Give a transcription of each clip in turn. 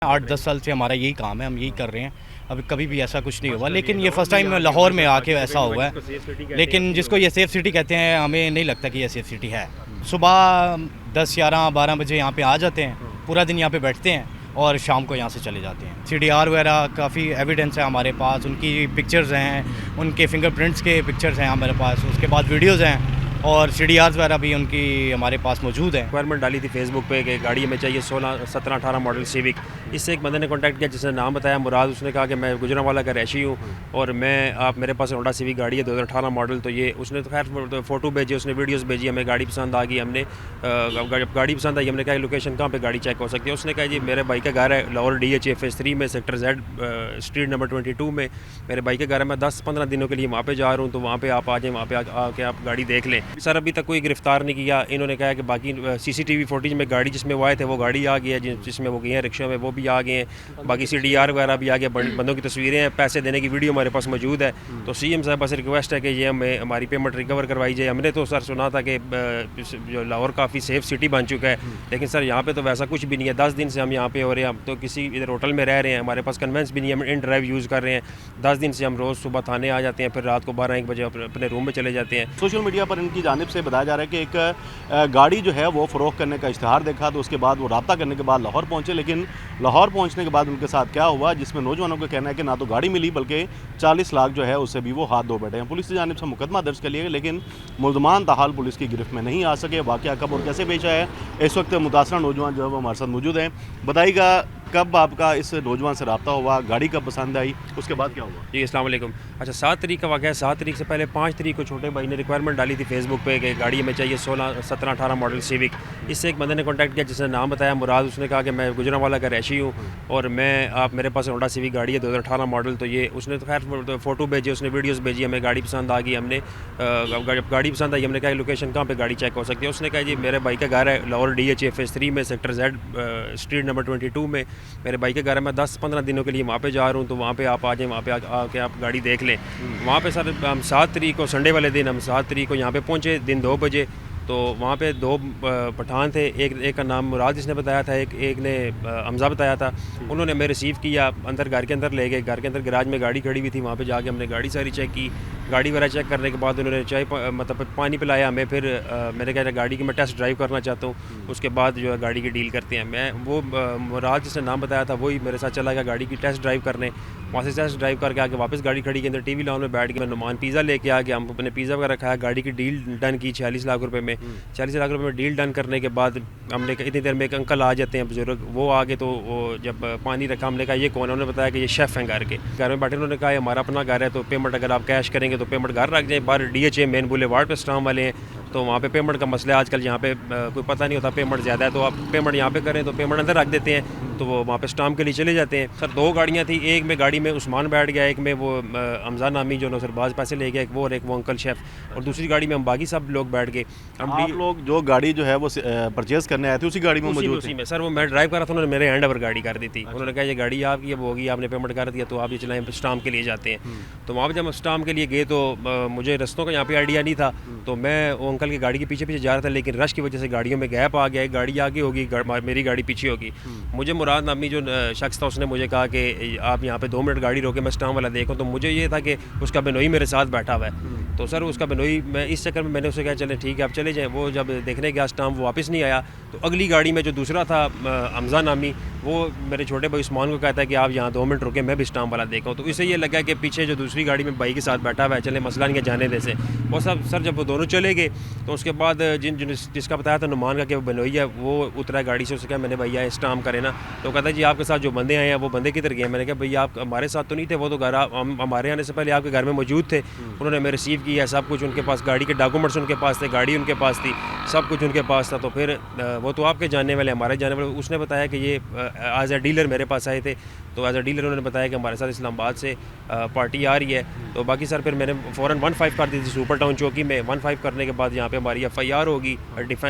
8-10 साल से हमारा यही काम है, हम यही कर रहे हैं। अभी कभी भी ऐसा कुछ नहीं हुआ, लेकिन ये फ़र्स्ट टाइम लाहौर में आके ऐसा हुआ है। लेकिन जिसको ये सेफ़ सिटी कहते हैं, हमें नहीं लगता कि ये सेफ़ सिटी है। सुबह 10, 11, 12 बजे यहाँ पे आ जाते हैं, पूरा दिन यहाँ पे बैठते हैं और शाम को यहाँ से चले जाते हैं। CDR वगैरह काफ़ी एविडेंस है हमारे पास, उनकी पिक्चर्स हैं, उनके फिंगरप्रिंट्स के पिक्चर्स हैं हमारे पास, उसके बाद वीडियोज़ हैं और CDRs वगैरह भी उनकी हमारे पास मौजूद हैं। रिक्वायरमेंट डाली थी फेसबुक पे कि गाड़ी हमें चाहिए 16, 17, 18 मॉडल सिविक। इससे एक बंदे ने कांटेक्ट किया जिसने नाम बताया मुराद। उसने कहा कि मैं गुजरांवाला का रैशी हूँ और मेरे पास होंडा सिविक गाड़ी है 2018 मॉडल। तो ये उसने तो खैर फ़ोटो भेजी, उसने वीडियोस भेजी, हमें गाड़ी पसंद आ गई। हमने गाड़ी पसंद आई, हमने कहा लोकेशन कहाँ पे गाड़ी चेक हो सकती है। उसने कहा जी मेरे भाई का घर है लाहौर DH फेज़ 3 में सेक्टर Z स्ट्रीट नंबर 22 में मेरे भाई का घर है। मैं 10-15 दिनों के लिए वहाँ पे जा रहा हूँ, तो वहाँ पे आप आ जाएँ, वहाँ पे आके आप गाड़ी देख लें। सर अभी तक कोई गिरफ्तार नहीं किया। इन्होंने कहा कि बाकी CCTV फुटेज में गाड़ी जिसमें वो आए थे वो गाड़ी आ गई है, जिसमें वो गए हैं रिक्शा में वो भी आ गए हैं। बाकी CDR वगैरह भी आ गए, बंदों की तस्वीरें हैं, पैसे देने की वीडियो हमारे पास मौजूद है। तो CM साहब बस रिक्वेस्ट है कि ये हमारी पेमेंट रिकवर करवाई जाए। हमने तो सर सुना था कि जो लाहौर काफ़ी सेफ़ सिटी बन चुका है, लेकिन सर यहाँ पे तो वैसा कुछ भी नहीं है। 10 दिन से हम यहाँ पे हो रहे हैं, हम तो किसी इधर होटल में रह रहे हैं, हमारे पास कन्वेंस भी नहीं है, हम इन ड्राइव यूज़ कर रहे हैं। 10 दिन से हम रोज़ सुबह थाने आ जाते हैं, फिर रात को 12-1 बजे अपने रूम में चले जाते हैं। सोशल मीडिया पर इनकी जानिब से बताया जा रहा है कि एक गाड़ी जो है वो फ़रोख्त करने का इश्तिहार देखा, तो उसके बाद वो रब्ता करने के बाद लाहौर पहुंचे। लेकिन लाहौर पहुंचने के बाद उनके साथ क्या हुआ, जिसमें नौजवानों का कहना है कि ना तो गाड़ी मिली बल्कि 40 लाख जो है उससे भी वो हाथ धो बैठे हैं। पुलिस की जानिब से मुकदमा दर्ज कर लिया, लेकिन मुल्ज़मान ताहाल पुलिस की गिरफ्त में नहीं आ सके। वाक़या कब और कैसे पेश आया, इस वक्त मुतासरा नौजवान जो है वो हमारे साथ मौजूद हैं। बताइएगा कब आपका इस नौजवान से रब्ता हुआ, गाड़ी कब पसंद आई, उसके बाद क्या हुआ? जी अस्सलाम वालेकुम। अच्छा 7 तारीख का वाक़या है। 7 तारीख से पहले 5 तारीख को छोटे भाई ने रिक्वायरमेंट डाली थी फेसबुक पे कि गाड़ी हमें चाहिए 16, 17, 18 मॉडल सिविक। इससे एक बंदे ने कांटेक्ट किया जिसने नाम बताया मुराद। उसने कहा कि मैं गुजरांवाला का रैशी हूँ और मेरे पास होंडा सिविक गाड़ी है 2018 मॉडल। तो ये उसने तो खैर फ़ोटो भेजी, उसने वीडियोज़ भेजी, हमें गाड़ी पसंद आ गई। हमने गाड़ी पसंद आई, हमने कहा लोकेशन कहाँ पर गाड़ी चेक हो सकती है। उसने कहा जी मेरे भाई का घर है लाहौर DH फेज़ 3 में सेक्टर Z स्ट्रीट नंबर 22 में मेरे भाई का घर है। मैं 10-15 दिनों के लिए वहाँ पे जा रहा हूँ, तो वहाँ पे आप आ जाएँ, वहाँ पे आके आप गाड़ी देख लें। वहाँ पे सर हम 7 तारीख को संडे वाले दिन हम 7 तारीख को यहाँ पे पहुँचे दिन 2 बजे। तो वहाँ पे 2 पठान थे, एक का नाम मुराद जिसने बताया था, एक ने हमजा बताया था। उन्होंने हमें रिसीव किया, अंदर घर के अंदर ले गए। घर के अंदर गैराज में गाड़ी खड़ी हुई थी, वहाँ पे जाके हमने गाड़ी सारी चेक की। गाड़ी वगैरह चेक करने के बाद उन्होंने मतलब पानी पिलाया हमें। फिर मैंने कहा गाड़ी की मैं टेस्ट ड्राइव करना चाहता हूँ, उसके बाद जो है गाड़ी की डील करते हैं। मैं वो मुराद जिसने नाम बताया था वही मेरे साथ चला गया गाड़ी की टेस्ट ड्राइव करने। वहाँ से टेस्ट ड्राइव करके आके वापस गाड़ी खड़ी के अंदर TV लॉन में बैठ के मैं नुमान पिज़्ज़ा लेके आ गया। हम अपने पिज़्ज़ा वगैरह खाया, गाड़ी की डील डन की 46 लाख रुपए में। 40 लाख रुपए में डील डन करने के बाद हमने इतनी देर में एक अंकल आ जाते हैं बुजुर्ग, वो आगे तो वो जब पानी रखा हमने कहा ये कौन है। उन्होंने बताया कि ये शेफ़ हैं घर में बैठे। उन्होंने कहा हमारा अपना घर है, तो पेमेंट अगर आप कैश करेंगे तो पेमेंट घर रख जाए। बाहर DH मेन बुलेवार्ड पे स्टाम वाले हैं, तो वहाँ पे पेमेंट का मसला है आजकल। यहाँ पे कोई पता नहीं होता पेमेंट ज़्यादा है, तो आप पेमेंट यहाँ पे करें तो पेमेंट अंदर रख देते हैं, तो वो वहाँ पे स्टाम्प के लिए चले जाते हैं। सर 2 गाड़ियाँ थी, एक में गाड़ी में उस्मान बैठ गया, एक में वो हमजा नामी जो नौसरबाज पैसे ले गया, एक वो अंकल शेफ़, और दूसरी गाड़ी में हम बाकी सब लोग बैठ गए। आप लोग जो गाड़ी जो है वो परचेज़ करने आए थे उसी गाड़ी में मौजूद थे? में सर वो मैं ड्राइव कर रहा था, उन्होंने मेरे हैंड ओवर गाड़ी कर दी थी। उन्होंने कहा ये गाड़ी आपकी है, वो होगी, आपने पेमेंट कर दिया तो आप ये चलाएं, स्टाम्प के लिए जाते हैं। तो वहाँ पर जब हम स्टाम्प के लिए गए तो मुझे रस्तों का यहाँ पे आइडिया नहीं था, तो मैं वो अंकल की गाड़ी के पीछे जा रहा था, लेकिन रश की वजह से गाड़ियों में गैप आ गया। गाड़ी आगे होगी, मेरी गाड़ी पीछे होगी। मुझे मुराद नामी जो शख्स था उसने मुझे कहा कि आप यहाँ पे 2 मिनट गाड़ी रोके, मैं स्टाम्प वाला देखूँ। तो मुझे ये था कि उसका बिनोई मेरे साथ बैठा हुआ है, तो सर उसका बिनोई मैं इस चक्कर में मैंने उसे कहा चले ठीक है आप चले जाएँ। वो जब देखने गया स्टाम्प वो वापस नहीं आया, तो अगली गाड़ी में जो दूसरा था हमजा नामी, वो मेरे छोटे भाई उस्मान को कहता है कि आप यहाँ 2 मिनट रुके, मैं भी स्टाम्प वाला देखा। तो इसे ये लगा कि पीछे जो दूसरी गाड़ी में भाई के साथ बैठा हुआ है, चले मसला नहीं है जाने दे से। वो सब सर जब वो दोनों चले गए तो उसके बाद जिसका बताया था नुमान का कि वो बिनोई है, वो उतरा गाड़ी से। उससे कहा मैंने भैया स्टाम्प करे ना, तो कहता है जी आपके साथ जो बंदे आए हैं वो बंदे किधर गए। मैंने कहा भैया आप हमारे साथ तो नहीं थे, वो तो घर हमारे आने से पहले आपके घर में मौजूद थे। उन्होंने हमें रिसीव किया, सब कुछ उनके पास, गाड़ी के डॉक्यूमेंट्स उनके पास थे, गाड़ी उनके पास थी, सब कुछ उनके पास था। तो फिर वो तो आपके जानने वाले, हमारे जानने वाले। उसने बताया कि ये एज ए डीलर मेरे पास आए थे, तो एज ए डीलर उन्होंने बताया कि हमारे साथ इस्लामाबाद से पार्टी आ रही है। तो बाकी सर फिर मैंने फ़ौरन 15 कर दी थी सुपर टाउन चौकी में। 15 करने के बाद यहाँ पे हमारी FIR होगी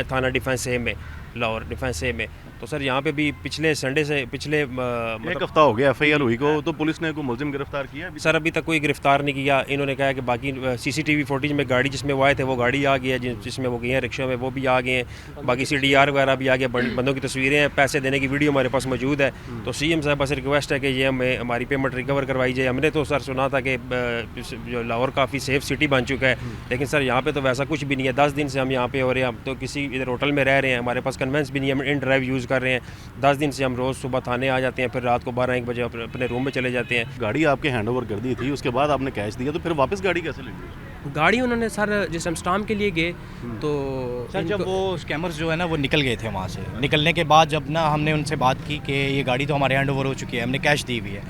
थाना डिफेंस सेम में। लाहौर डिफेंस ए में। तो सर यहाँ पे भी पिछले संडे से एक हफ्ता हो गया एफआईआर हुई को, तो पुलिस ने कोई मुलजिम गिरफ्तार किया अभी? सर अभी तक कोई गिरफ्तार नहीं किया। इन्होंने कहा कि बाकी सीसीटीवी फुटेज में गाड़ी जिसमें वो आए थे वो गाड़ी आ गई है, जिसमें वो गए हैं रिक्शा में वो भी आ गए हैं, बाकी CDR वगैरह भी आ गए, बंदों की तस्वीरें हैं, पैसे देने की वीडियो हमारे पास मौजूद है। तो CM साहब से रिक्वेस्ट है कि ये हमें हमारी पेमेंट रिकवर करवाई जाए। हमने तो सर सुना था कि जो लाहौर काफ़ी सेफ सिटी बन चुका है, लेकिन सर यहाँ पे तो वैसा कुछ भी नहीं है। 10 दिन से हम यहाँ पे हो रहे हैं, हम तो किसी इधर होटल में रह रहे हैं, हमारे पास कन्वेंस भी नहीं है, हम इन ड्राइव यूज़ कर रहे हैं। 10 दिन से हम रोज़ सुबह थाने आ जाते हैं, फिर रात को 12-1 बजे अपने रूम में चले जाते हैं। गाड़ी आपके हैंड ओवर कर दी थी, उसके बाद आपने कैश दिया, तो फिर वापस गाड़ी कैसे लगी? गाड़ी उन्होंने सर जिस हम स्टाम्प के लिए गए तो सर जब वो स्कैमर्स जो है ना वो निकल गए थे वहाँ से, निकलने के बाद जब ना हमने उनसे बात की कि ये गाड़ी तो हमारे हैंड ओवर हो चुकी है, हमने कैश दी हुई है,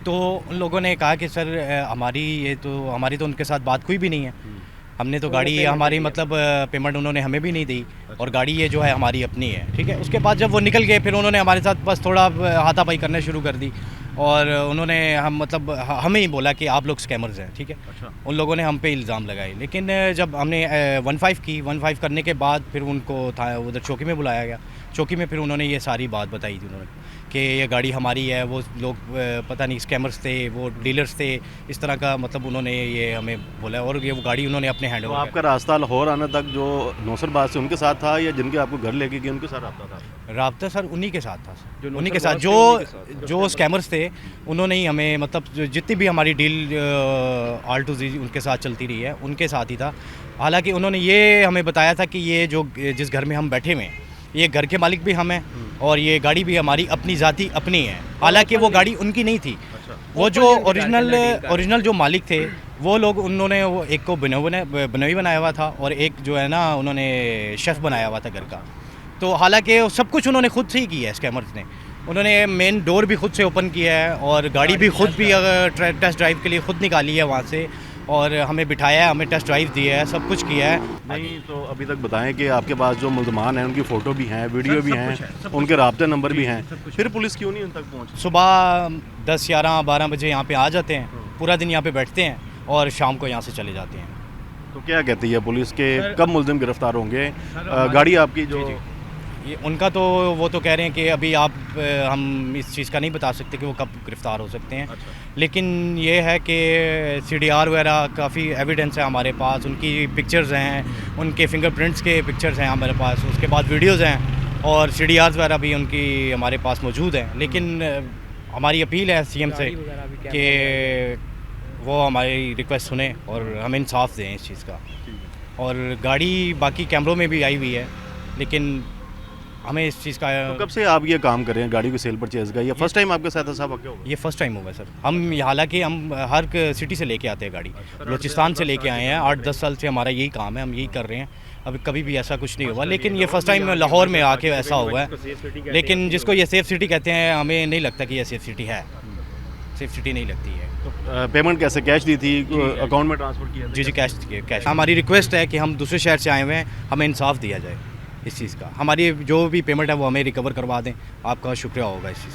तो उन लोगों ने कहा कि सर हमारी तो उनके साथ बात कोई भी नहीं है, हमने तो गाड़ी हमारी मतलब पेमेंट उन्होंने हमें भी नहीं दी और गाड़ी ये जो है हमारी अपनी है, ठीक है। उसके बाद जब वो निकल गए फिर उन्होंने हमारे साथ बस थोड़ा हाथापाई करना शुरू कर दी और उन्होंने हमें ही बोला कि आप लोग स्कैमर्स हैं, ठीक है। अच्छा। उन लोगों ने हम पे इल्ज़ाम लगाए, लेकिन जब हमने 15 करने के बाद फिर उनको उधर चौकी में बुलाया गया। चौकी में फिर उन्होंने ये सारी बात बताई थी उन्होंने कि ये गाड़ी हमारी है, वो लोग पता नहीं स्कैमर्स थे, वो डीलर्स थे, इस तरह का मतलब उन्होंने ये हमें बोला और ये वो गाड़ी उन्होंने अपने हैंड तो ओवर आपका रास्ता लाहौर आने तक जो नौसरबाज से उनके साथ था या जिनके आपको घर लेके गए उनके साथ रास्ता था? राब्ता सर उन्हीं के साथ था, उन्हीं के साथ जो स्कैमर्स थे उन्होंने ही हमें मतलब जितनी भी हमारी डील आल टू जी उनके साथ चलती रही है, उनके साथ ही था। हालांकि उन्होंने ये हमें बताया था कि ये जो जिस घर में हम बैठे हुए हैं ये घर के मालिक भी हम हैं और ये गाड़ी भी हमारी अपनी ज़ाती अपनी है, हालांकि वो गाड़ी उनकी नहीं थी। वो जो ओरिजिनल जो मालिक थे वो लोग उन्होंने वो एक को बनवी बनाया हुआ था और एक जो है ना उन्होंने शेफ़ बनाया हुआ था घर का। तो हालांकि सब कुछ उन्होंने खुद से ही किया है स्कैमर्स ने। उन्होंने मेन डोर भी खुद से ओपन किया है और गाड़ी भी खुद भी टेस्ट ड्राइव के लिए खुद निकाली है वहाँ से और हमें बिठाया है, हमें टेस्ट ड्राइव दिया है, सब कुछ किया है। नहीं तो अभी तक बताएं कि आपके पास जो मुल्ज़मान हैं उनकी फ़ोटो भी हैं, वीडियो भी हैं, उनके राब्ते नंबर भी हैं, फिर पुलिस क्यों नहीं उन तक पहुँची? सुबह 10, 11, 12 बजे यहाँ पे आ जाते हैं, पूरा दिन यहाँ पे बैठते हैं और शाम को यहाँ से चले जाते हैं। तो क्या कहती है पुलिस के कब मुल्ज़िम गिरफ्तार होंगे? गाड़ी आपकी जो ये उनका तो वो तो कह रहे हैं कि अभी हम इस चीज़ का नहीं बता सकते कि वो कब गिरफ़्तार हो सकते हैं। अच्छा। लेकिन ये है कि CDR वगैरह काफ़ी एविडेंस है हमारे पास, उनकी पिक्चर्स हैं, उनके फिंगरप्रिंट्स के पिक्चर्स हैं हमारे पास, उसके बाद वीडियोज़ हैं और CDRs वगैरह भी उनकी हमारे पास मौजूद हैं। लेकिन हमारी अपील है CM से कि वो हमारी रिक्वेस्ट सुने और हमें इंसाफ दें इस चीज़ का। और गाड़ी बाकी कैमरों में भी आई हुई है, लेकिन हमें इस चीज़ का तो कब से आप ये काम कर रहे हैं गाड़ी को सेल परचेज का? ये फर्स्ट टाइम आपके साथ ऐसा वाक़या होगा? ये फ़र्स्ट टाइम हुआ है सर। हालांकि हम हर सिटी से लेके आते हैं गाड़ी, बलूचिस्तान से लेके आए हैं, 8-10 साल से हमारा यही काम है, हम यही कर रहे हैं। अभी कभी भी ऐसा कुछ नहीं हुआ, लेकिन ये फ़र्स्ट टाइम लाहौर में आके ऐसा हुआ है। लेकिन जिसको ये सेफ़ सिटी कहते हैं हमें नहीं लगता कि यह सेफ़ सिटी है, सेफ़ सिटी नहीं लगती है। तो पेमेंट कैसे कैश दी थी, अकाउंट में ट्रांसफ़र किया? जी कैश। हमारी रिक्वेस्ट है कि हम दूसरे शहर से आए हुए हैं, हमें इंसाफ दिया जाए इस चीज़ का। हमारी जो भी पेमेंट है वो हमें रिकवर करवा दें, आपका शुक्रिया होगा इस चीज़ का।